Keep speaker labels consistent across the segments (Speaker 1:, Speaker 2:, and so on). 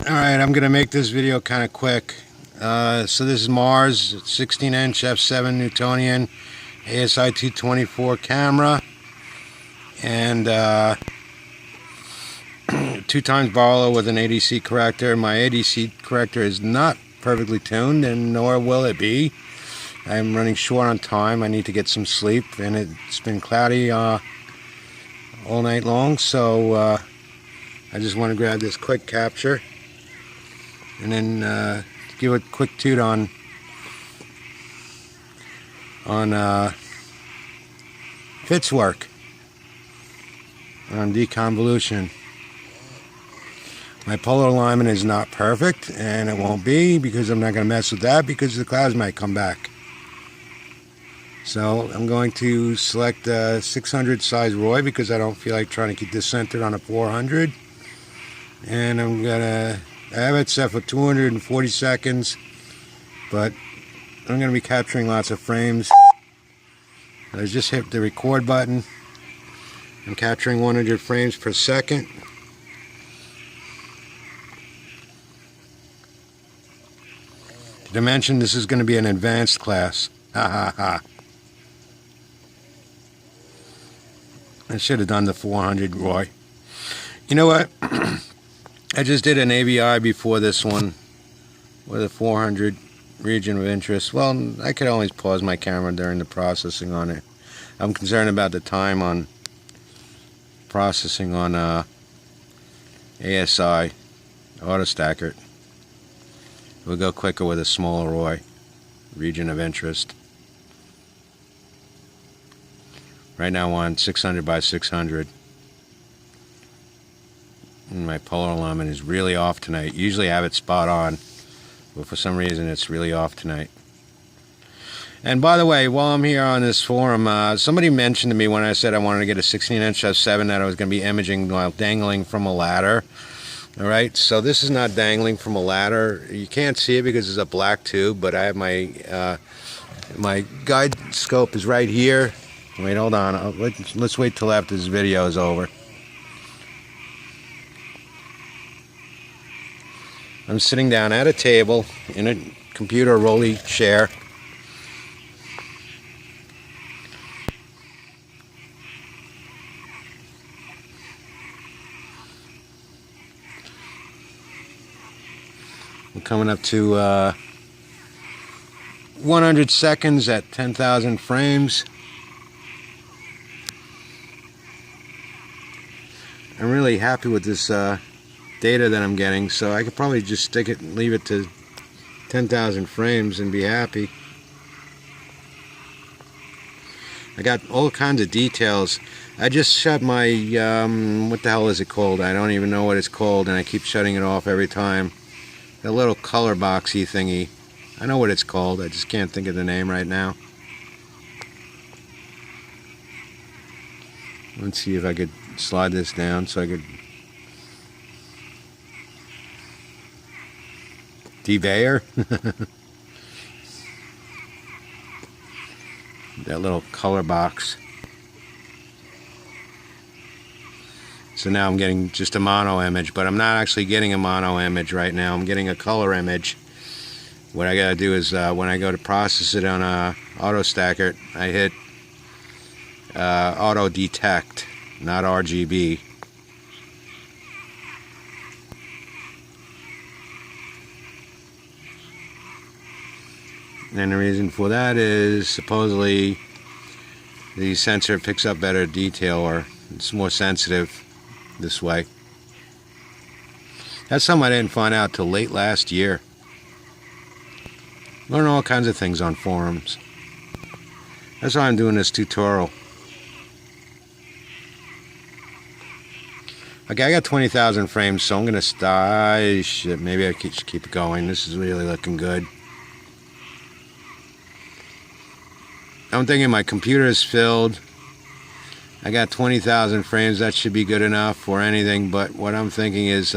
Speaker 1: Alright, I'm gonna make this video kind of quick. So this is Mars 16-inch f7 Newtonian ASI 224 camera, and 2x Barlow with an ADC corrector. My ADC corrector is not perfectly tuned, and nor will it be. I'm running short on time. I need to get some sleep, and it's been cloudy all night long, so I just want to grab this quick capture and then give a quick toot on fitswork, on deconvolution. My polar alignment is not perfect, and it won't be, because I'm not going to mess with that, because the clouds might come back. So I'm going to select a 600 size Roy, because I don't feel like trying to keep this centered on a 400. And I'm gonna, I have it set for 240 seconds, but I'm going to be capturing lots of frames. I just hit the record button. I'm capturing 100 frames per second. Did I mention this is going to be an advanced class? Ha ha ha. I should have done the 400 Roy. You know what? I just did an AVI before this one with a 400 region of interest. Well, I could always pause my camera during the processing on it. I'm concerned about the time on processing on ASI auto stacker. We'll go quicker with a smaller Roy region of interest. Right now I'm on 600 by 600. And my polar alignment is really off tonight. Usually I have it spot on, but for some reason it's really off tonight. And by the way, while I'm here on this forum, somebody mentioned to me when I said I wanted to get a 16-inch f7 that I was going to be imaging while dangling from a ladder. Alright, so this is not dangling from a ladder. You can't see it because it's a black tube, but I have my my guide scope is right here. Wait, hold on. Let's wait till after this video is over. I'm sitting down at a table in a computer rolly chair. We're coming up to 100 seconds at 10,000 frames. I'm really happy with this data that I'm getting, so I could probably just stick it and leave it to 10,000 frames and be happy. I got all kinds of details. I just shut my what the hell is it called? I don't even know what it's called, and I keep shutting it off every time. That little color boxy thingy. I know what it's called, I just can't think of the name right now. Let's see if I could slide this down so I could deveyor. That little color box. So now I'm getting just a mono image, but I'm not actually getting a mono image right now. I'm getting a color image. What I gotta do is when I go to process it on a auto stacker, I hit auto detect, not RGB. And the reason for that is supposedly the sensor picks up better detail, or it's more sensitive this way. That's something I didn't find out till late last year. Learn all kinds of things on forums. That's why I'm doing this tutorial. Okay, I got 20,000 frames, so I'm gonna stop. Shit, maybe I should keep it going. This is really looking good. I'm thinking my computer is filled. I got 20,000 frames. That should be good enough for anything, but what I'm thinking is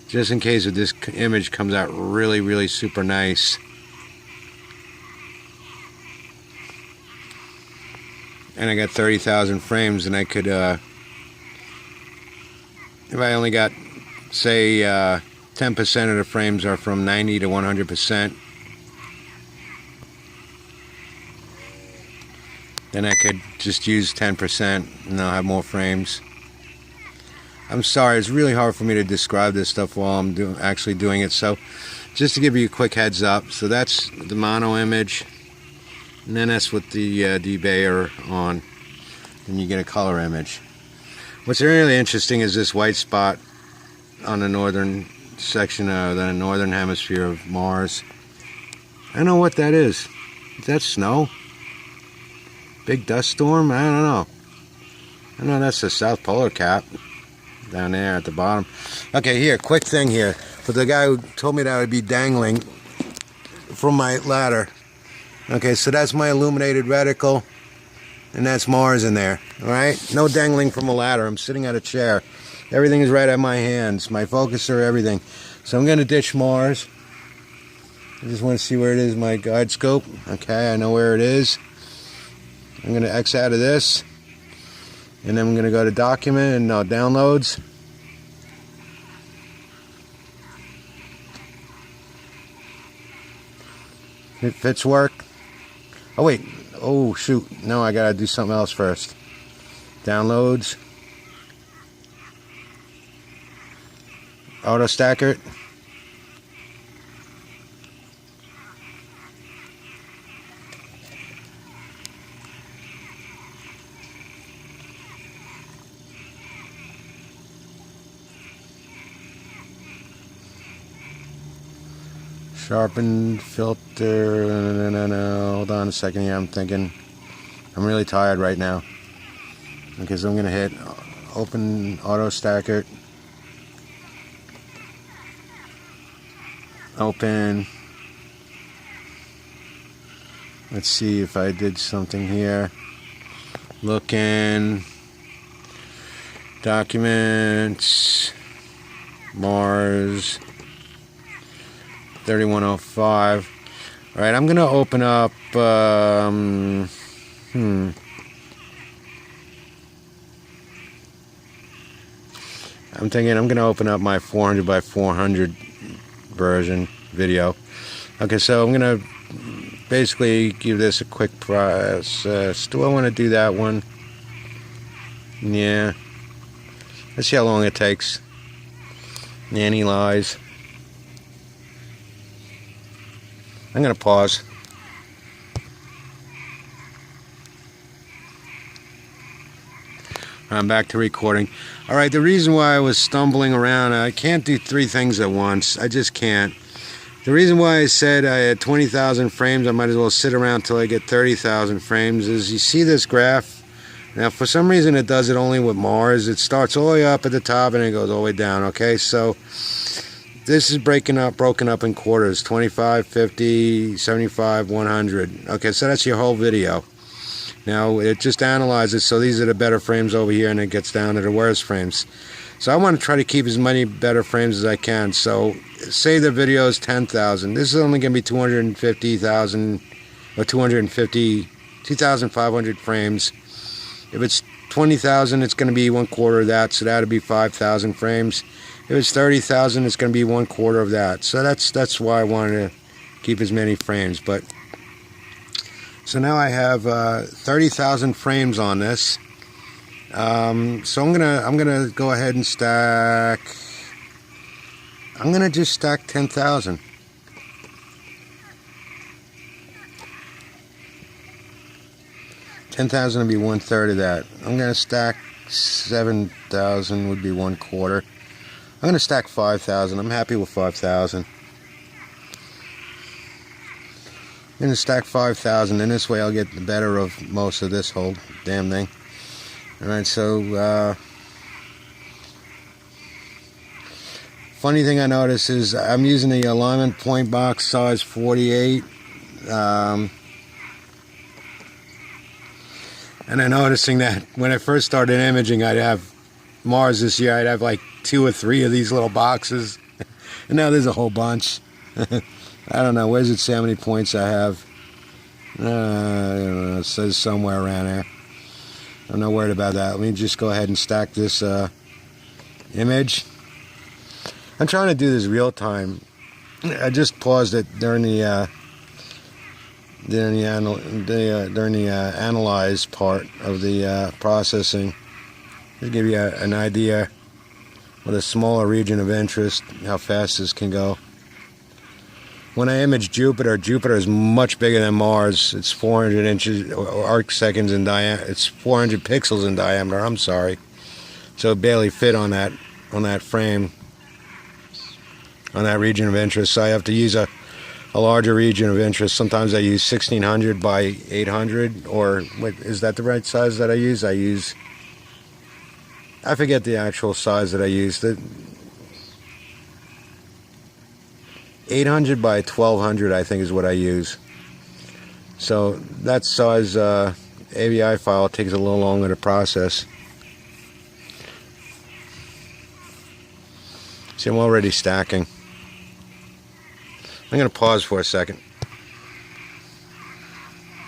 Speaker 1: just in case if this image comes out really, really super nice, and I got 30,000 frames, and I could if I only got say 10% of the frames are from 90 to 100%. Then I could just use 10% and I'll have more frames. I'm sorry, it's really hard for me to describe this stuff while I'm actually doing it. So just to give you a quick heads up, so that's the mono image, and then that's with the debayer on. Then you get a color image. What's really interesting is this white spot on the northern section of the northern hemisphere of Mars. I don't know what that is. Is that snow? Big dust storm? I don't know. I know that's the South Polar Cap down there at the bottom. Okay, here, quick thing here. For the guy who told me that I would be dangling from my ladder. Okay, so that's my illuminated reticle, and that's Mars in there. Alright? No dangling from a ladder. I'm sitting at a chair. Everything is right at my hands. My focuser, everything. So I'm going to ditch Mars. I just want to see where it is, my guide scope. Okay, I know where it is. I'm going to X out of this. And then I'm going to go to document and downloads. Fitswork. Oh wait. Oh shoot. No, I got to do something else first. Downloads. Auto stacker it. Sharpen filter. No. Hold on a second here. I'm thinking. I'm really tired right now. Okay, so I'm gonna hit open auto stacker. Open. Let's see if I did something here. Looking. Documents. Mars. 3105. All right, I'm gonna open up. I'm thinking I'm gonna open up my 400 by 400 version video. Okay, so I'm gonna basically give this a quick process. Do I want to do that one? Yeah. Let's see how long it takes. Nanny lies. I'm going to pause. I'm back to recording. Alright, the reason why I was stumbling around, I can't do 3 things at once. I just can't. The reason why I said I had 20,000 frames, I might as well sit around till I get 30,000 frames, is you see this graph? Now, for some reason, it does it only with Mars. It starts all the way up at the top and it goes all the way down, okay? So this is broken up in quarters, 25, 50, 75, 100. Okay, so that's your whole video. Now, it just analyzes, so these are the better frames over here, and it gets down to the worst frames. So I want to try to keep as many better frames as I can. So say the video is 10,000. This is only going to be 250,000 or 2,500 frames. If it's 20,000, it's going to be 1/4 of that, so that'll be 5,000 frames. If it's 30,000, it's going to be 1/4 of that. So that's why I wanted to keep as many frames. But so now I have 30,000 frames on this. So I'm gonna go ahead and stack. I'm gonna just stack 10,000. $10,000 would be 1/3 of that. I'm gonna stack 7,000 would be 1/4. I'm gonna stack 5,000. I'm happy with 5,000. I'm gonna stack 5,000, and this way I'll get the better of most of this whole damn thing. Alright, so funny thing I notice is I'm using the alignment point box size 48. And I'm noticing that when I first started imaging, I'd have Mars this year, I'd have like 2 or 3 of these little boxes. And now there's a whole bunch. I don't know, where does it say how many points I have? I don't know, it says somewhere around there. I'm not worried about that. Let me just go ahead and stack this image. I'm trying to do this real time. I just paused it during the analyze part of the processing to give you an idea with a smaller region of interest how fast this can go. When I image Jupiter, Jupiter is much bigger than Mars. It's 400 inches or arc seconds in diameter. It's 400 pixels in diameter. I'm sorry, so it barely fit on that frame, on that region of interest. So I have to use a larger region of interest. Sometimes I use 1600 by 800, or wait, is that the right size that I use? I forget the actual size that I use. The 800 by 1200, I think, is what I use. So that size AVI file takes a little longer to process. See, I'm already stacking. I'm going to pause for a second.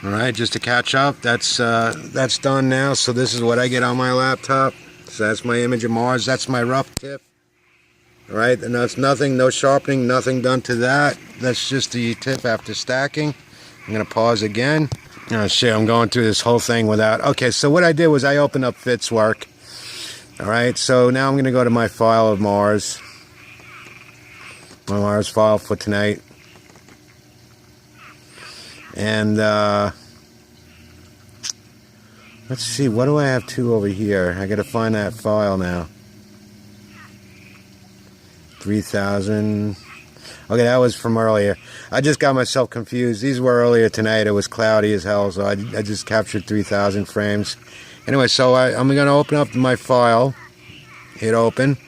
Speaker 1: All right, just to catch up, that's done now. So this is what I get on my laptop. So that's my image of Mars. That's my rough tip. All right, and that's nothing, no sharpening, nothing done to that. That's just the tip after stacking. I'm going to pause again. Oh shit, I'm going through this whole thing without. Okay, so what I did was I opened up fitswork. All right, so now I'm going to go to my file of Mars. My Mars file for tonight. And let's see, what do I have to over here? I gotta find that file now. 3000. Okay, that was from earlier. I just got myself confused. These were earlier tonight. It was cloudy as hell, so I just captured 3000 frames. Anyway, so I'm gonna open up my file. Hit open.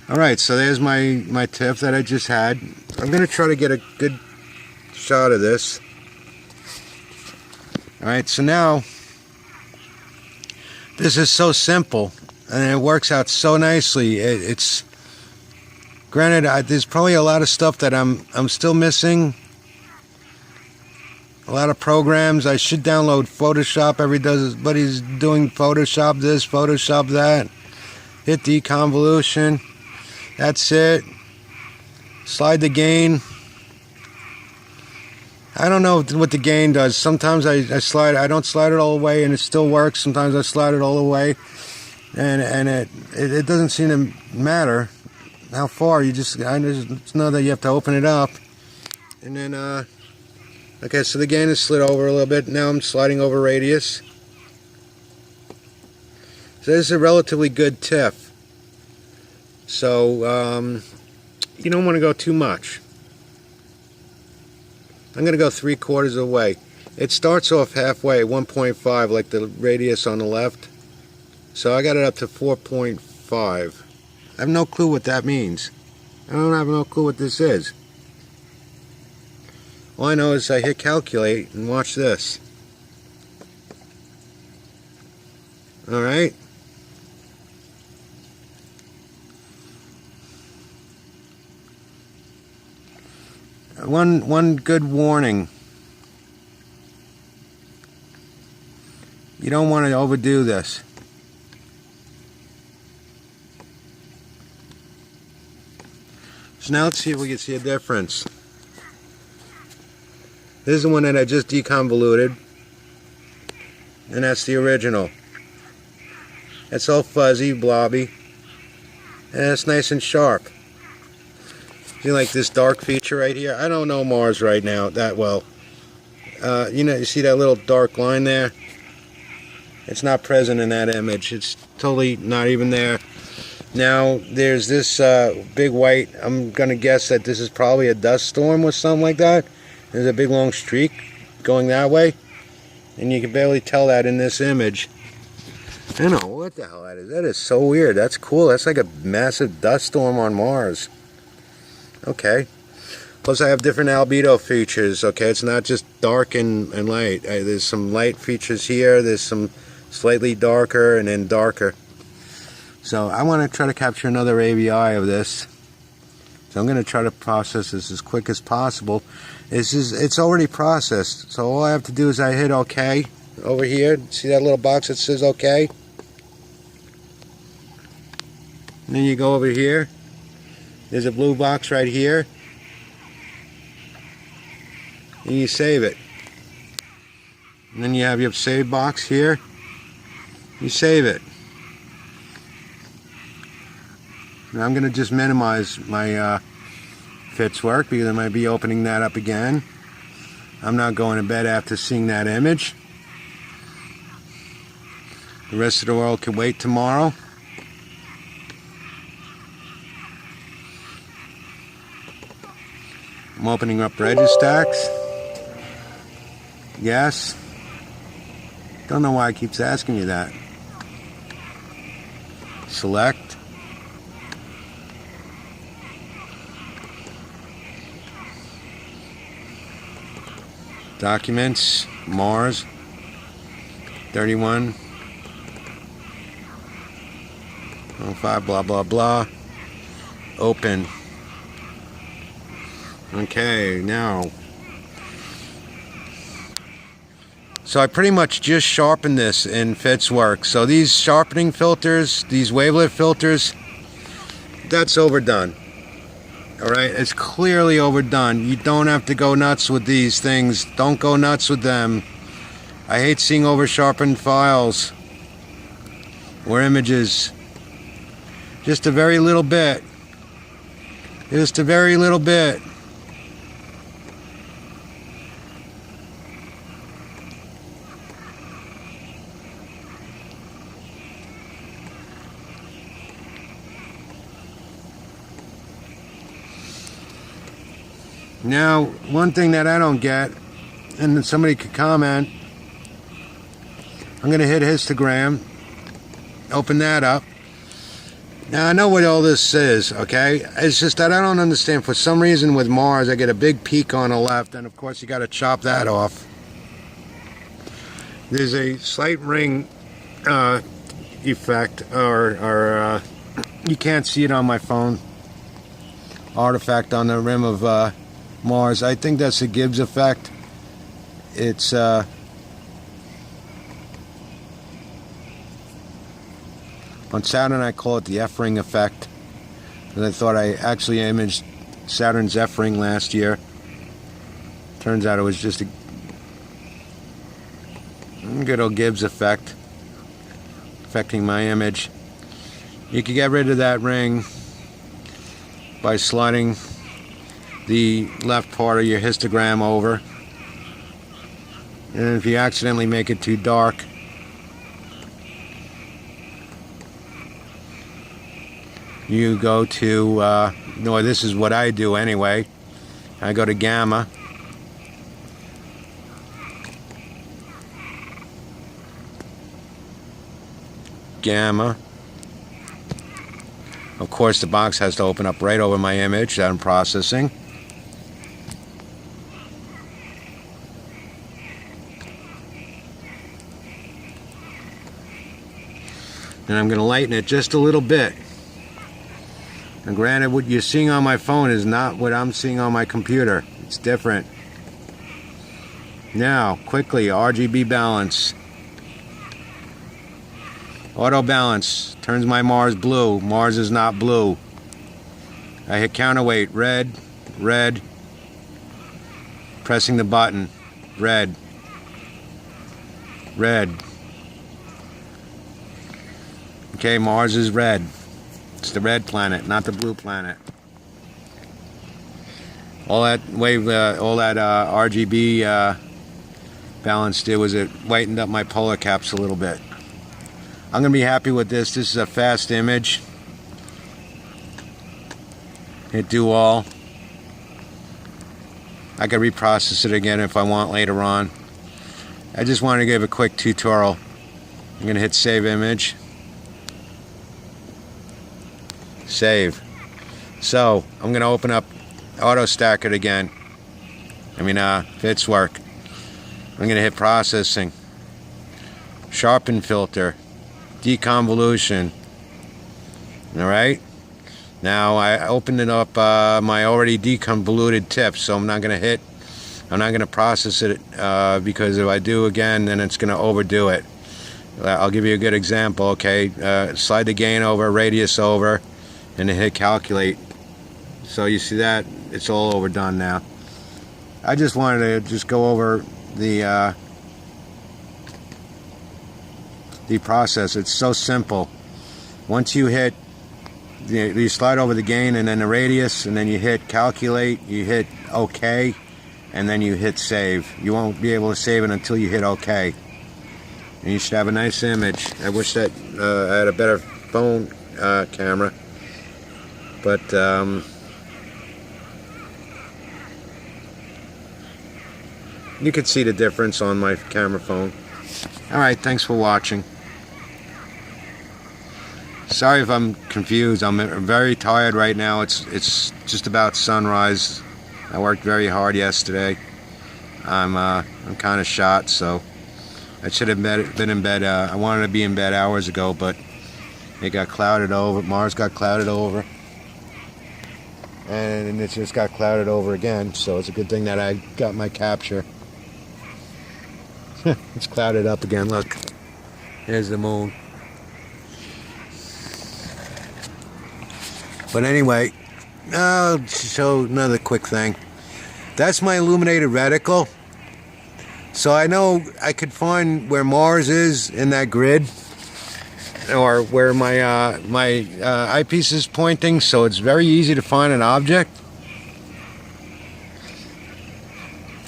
Speaker 1: Alright, so there's my tip that I just had. I'm gonna try to get a good shot of this. Alright, so now this is so simple and it works out so nicely. It's granted, there's probably a lot of stuff that I'm still missing. A lot of programs. I should download Photoshop. Everybody's doing Photoshop this, Photoshop that. Hit deconvolution. That's it. Slide the gain. I don't know what the gain does. Sometimes I don't slide it all the way and it still works. Sometimes I slide it all the way and it doesn't seem to matter how far. I just know that you have to open it up. And then, okay, so the gain is slid over a little bit. Now I'm sliding over radius. So this is a relatively good tip. So, you don't want to go too much. I'm going to go 3/4 of the way. It starts off halfway, 1.5, like the radius on the left. So I got it up to 4.5. I have no clue what that means. I don't have no clue what this is. All I know is I hit calculate and watch this. Alright. One good warning. You don't want to overdo this. So now let's see if we can see a difference. This is the one that I just deconvoluted. And that's the original. It's all fuzzy, blobby. And it's nice and sharp. See, like this dark feature right here? I don't know Mars right now that well. You know, you see that little dark line there? It's not present in that image. It's totally not even there. Now, there's this big white. I'm going to guess that this is probably a dust storm or something like that. There's a big long streak going that way. And you can barely tell that in this image. I don't know what the hell that is. That is so weird. That's cool. That's like a massive dust storm on Mars. Okay. Plus I have different albedo features. Okay, it's not just dark and light. There's some light features here. There's some slightly darker and then darker. So I want to try to capture another AVI of this. So I'm going to try to process this as quick as possible. It's already processed. So all I have to do is I hit OK over here. See that little box that says OK? And then you go over here. There's a blue box right here. And you save it. And then you have your save box here. You save it. Now I'm going to just minimize my fitswork because I might be opening that up again. I'm not going to bed after seeing that image. The rest of the world can wait tomorrow. I'm opening up Registacks. Yes. Don't know why it keeps asking you that. Select. Documents, Mars, 31, 05, blah, blah, blah. Open. Okay, now. So I pretty much just sharpened this in fitswork. So these sharpening filters, these wavelet filters, that's overdone. Alright, it's clearly overdone. You don't have to go nuts with these things. Don't go nuts with them. I hate seeing over sharpened files or images. Just a very little bit. Just a very little bit. Now, one thing that I don't get, and somebody could comment, I'm going to hit histogram, open that up. Now, I know what all this is, okay? It's just that I don't understand. For some reason with Mars, I get a big peak on the left, and of course you got to chop that off. There's a slight ring effect, or you can't see it on my phone, artifact on the rim of Mars. I think that's a Gibbs effect. It's on Saturn I call it the F-ring effect, and I thought I actually imaged Saturn's F-ring last year. Turns out it was just a good old Gibbs effect affecting my image. You can get rid of that ring by sliding the left part of your histogram over, and if you accidentally make it too dark, you go to no, this is what I do anyway. I go to gamma, of course the box has to open up right over my image that I'm processing. And I'm going to lighten it just a little bit. And granted, what you're seeing on my phone is not what I'm seeing on my computer. It's different. Now, quickly, RGB balance. Auto balance turns my Mars blue. Mars is not blue. I hit counterweight, red, red. Pressing the button, red, red. Okay, Mars is red. It's the red planet, not the blue planet. All that RGB balance did was it whitened up my polar caps a little bit. I'm gonna be happy with this. This is a fast image. Hit do all. I can reprocess it again if I want later on. I just wanted to give a quick tutorial. I'm gonna hit save image. Save. So I'm going to open up auto stack it again. Fitswork. I'm going to hit processing, sharpen filter, deconvolution. All right. Now I opened it up my already deconvoluted tip, so I'm not going to process it because if I do again, then it's going to overdo it. I'll give you a good example. Okay, slide the gain over, radius over. and then hit calculate. So you see that it's all overdone now. I just wanted to just go over the process. It's so simple. Once you hit, you slide over the gain and then the radius, and then you hit calculate, you hit OK, and then you hit save. You won't be able to save it until you hit OK. And you should have a nice image. I wish that I had a better phone camera, but you can see the difference on my camera phone. Alright, thanks for watching. Sorry if I'm confused. I'm very tired right now. It's just about sunrise. I worked very hard yesterday. I'm kind of shot, so I should have been in bed. I wanted to be in bed hours ago, but it got clouded over. Mars got clouded over, and it just got clouded over again. So it's a good thing that I got my capture. It's clouded up again. Look, there's the moon. But anyway, I'll show another quick thing. That's my illuminated reticle. So I know I could find where Mars is in that grid, or where my eyepiece is pointing. So it's very easy to find an object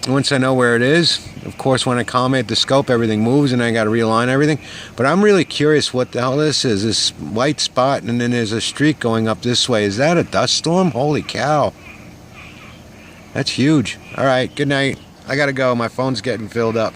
Speaker 1: once I know where it is. Of course, when I commit the scope, everything moves and I got to realign everything. But I'm really curious what the hell this is. This white spot, and then there's a streak going up this way. Is that a dust storm? Holy cow. That's huge. All right, good night. I got to go. My phone's getting filled up.